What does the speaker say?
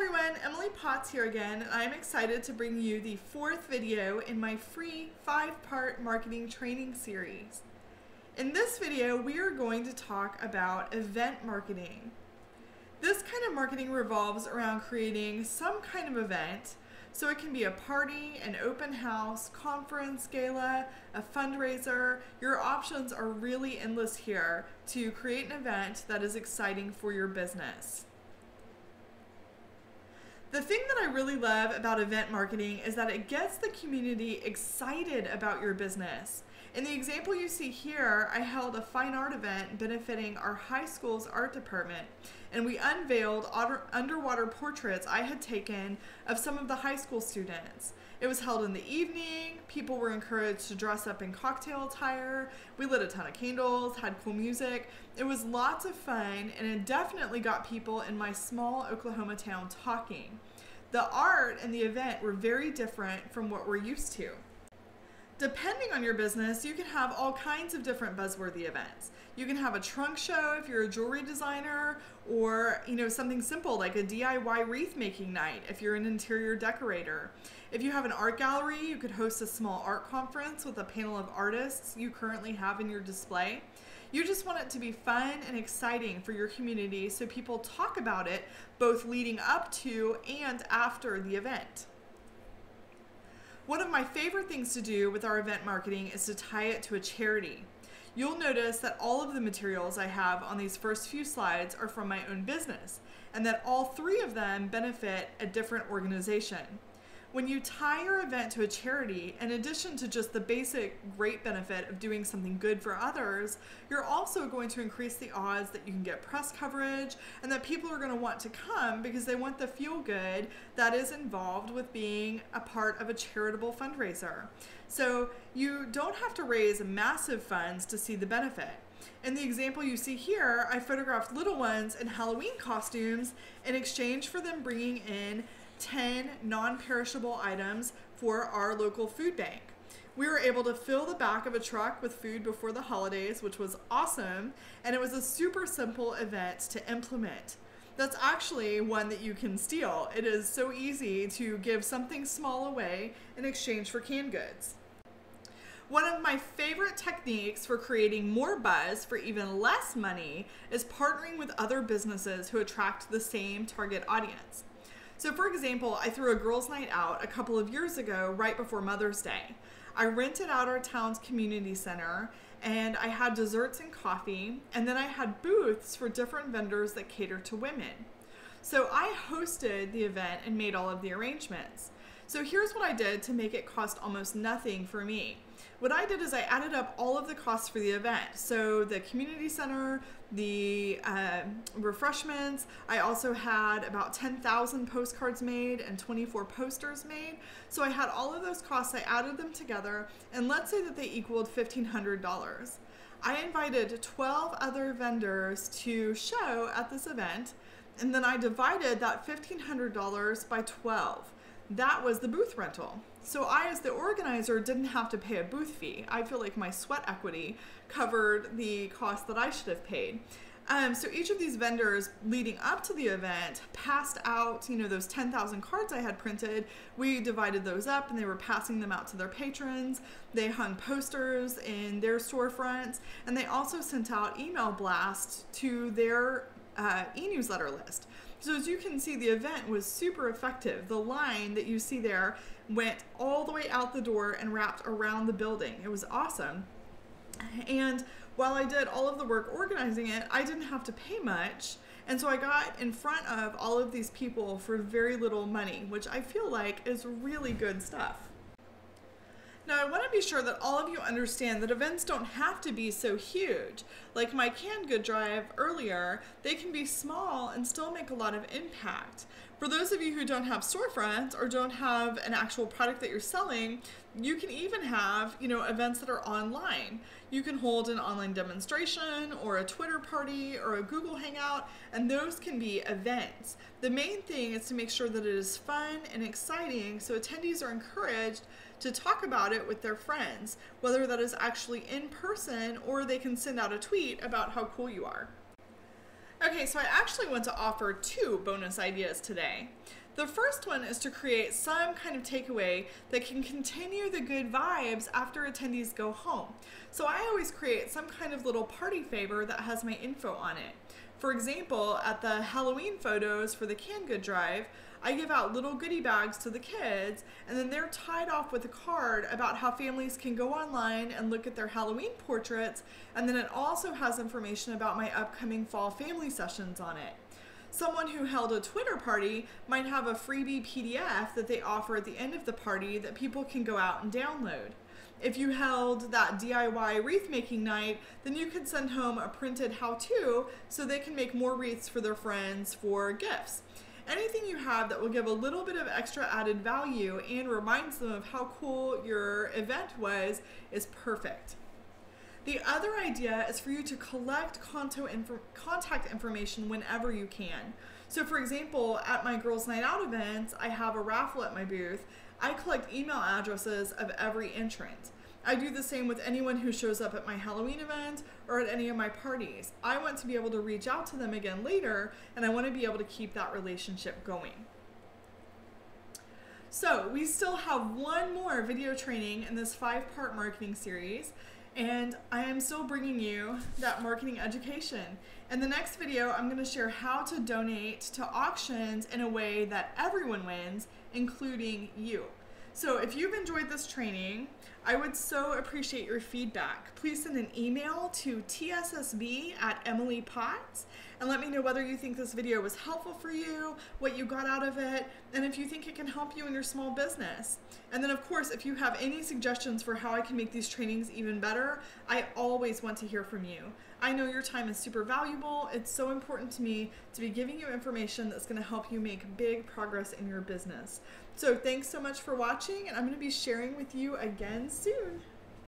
everyone, Emily Potts here again, and I'm excited to bring you the fourth video in my free 5-part marketing training series. In this video, we are going to talk about event marketing. This kind of marketing revolves around creating some kind of event, so it can be a party, an open house, conference, gala, a fundraiser. Your options are really endless here to create an event that is exciting for your business. The thing that I really love about event marketing is that it gets the community excited about your business. In the example you see here, I held a fine art event benefiting our high school's art department, and we unveiled underwater portraits I had taken of some of the high school students. It was held in the evening. People were encouraged to dress up in cocktail attire. We lit a ton of candles, had cool music. It was lots of fun, and it definitely got people in my small Oklahoma town talking. The art and the event were very different from what we're used to. Depending on your business, you can have all kinds of different buzzworthy events. You can have a trunk show if you're a jewelry designer, or something simple like a DIY wreath making night if you're an interior decorator. If you have an art gallery, you could host a small art conference with a panel of artists you currently have in your display. You just want it to be fun and exciting for your community so people talk about it both leading up to and after the event. One of my favorite things to do with our event marketing is to tie it to a charity. You'll notice that all of the materials I have on these first few slides are from my own business, and that all 3 of them benefit a different organization. When you tie your event to a charity, in addition to just the basic great benefit of doing something good for others, you're also going to increase the odds that you can get press coverage and that people are going to want to come because they want the feel good that is involved with being a part of a charitable fundraiser. So you don't have to raise massive funds to see the benefit. In the example you see here, I photographed little ones in Halloween costumes in exchange for them bringing in 10 non-perishable items for our local food bank. We were able to fill the back of a truck with food before the holidays, which was awesome, and it was a super simple event to implement. That's actually one that you can steal. It is so easy to give something small away in exchange for canned goods. One of my favorite techniques for creating more buzz for even less money is partnering with other businesses who attract the same target audience. So for example, I threw a girls' night out a couple of years ago right before Mother's Day. I rented out our town's community center, and I had desserts and coffee, and then I had booths for different vendors that cater to women. So I hosted the event and made all of the arrangements. So here's what I did to make it cost almost nothing for me. What I did is I added up all of the costs for the event. So the community center, the refreshments, I also had about 10,000 postcards made and 24 posters made. So I had all of those costs, I added them together, and let's say that they equaled $1,500. I invited 12 other vendors to show at this event, and then I divided that $1,500 by 12. That was the booth rental. So I, as the organizer, didn't have to pay a booth fee. I feel like my sweat equity covered the cost that I should have paid. So each of these vendors leading up to the event passed out, those 10,000 cards I had printed. We divided those up and they were passing them out to their patrons. They hung posters in their storefronts, and they also sent out email blasts to their e-newsletter list. So as you can see, the event was super effective. The line that you see there went all the way out the door and wrapped around the building. It was awesome. And while I did all of the work organizing it, I didn't have to pay much. And so I got in front of all of these people for very little money, which I feel like is really good stuff. Now, I want to be sure that all of you understand that events don't have to be so huge. Like my canned good drive earlier, they can be small and still make a lot of impact. For those of you who don't have storefronts or don't have an actual product that you're selling, you can even have, events that are online. You can hold an online demonstration or a Twitter party or a Google Hangout, and those can be events. The main thing is to make sure that it is fun and exciting so attendees are encouraged to talk about it with their friends, whether that is actually in person or they can send out a tweet about how cool you are. Okay, so I actually want to offer 2 bonus ideas today. The first one is to create some kind of takeaway that can continue the good vibes after attendees go home. So I always create some kind of little party favor that has my info on it. For example, at the Halloween photos for the Canned Good Drive, I give out little goodie bags to the kids, and then they're tied off with a card about how families can go online and look at their Halloween portraits, and then it also has information about my upcoming fall family sessions on it. Someone who held a Twitter party might have a freebie PDF that they offer at the end of the party that people can go out and download. If you held that DIY wreath making night, then you could send home a printed how-to so they can make more wreaths for their friends for gifts. Anything you have that will give a little bit of extra added value and reminds them of how cool your event was is perfect. The other idea is for you to collect contact information whenever you can. So for example, at my Girls Night Out events, I have a raffle at my booth. I collect email addresses of every entrant. I do the same with anyone who shows up at my Halloween event or at any of my parties. I want to be able to reach out to them again later, and I want to be able to keep that relationship going. So we still have one more video training in this 5-part marketing series, and I am still bringing you that marketing education. In the next video, I'm going to share how to donate to auctions in a way that everyone wins, including you. So if you've enjoyed this training, I would so appreciate your feedback. Please send an email to tssb@emilypotts and let me know whether you think this video was helpful for you, what you got out of it, and if you think it can help you in your small business. And then of course, if you have any suggestions for how I can make these trainings even better, I always want to hear from you. I know your time is super valuable. It's so important to me to be giving you information that's going to help you make big progress in your business. So thanks so much for watching, and I'm going to be sharing with you again soon.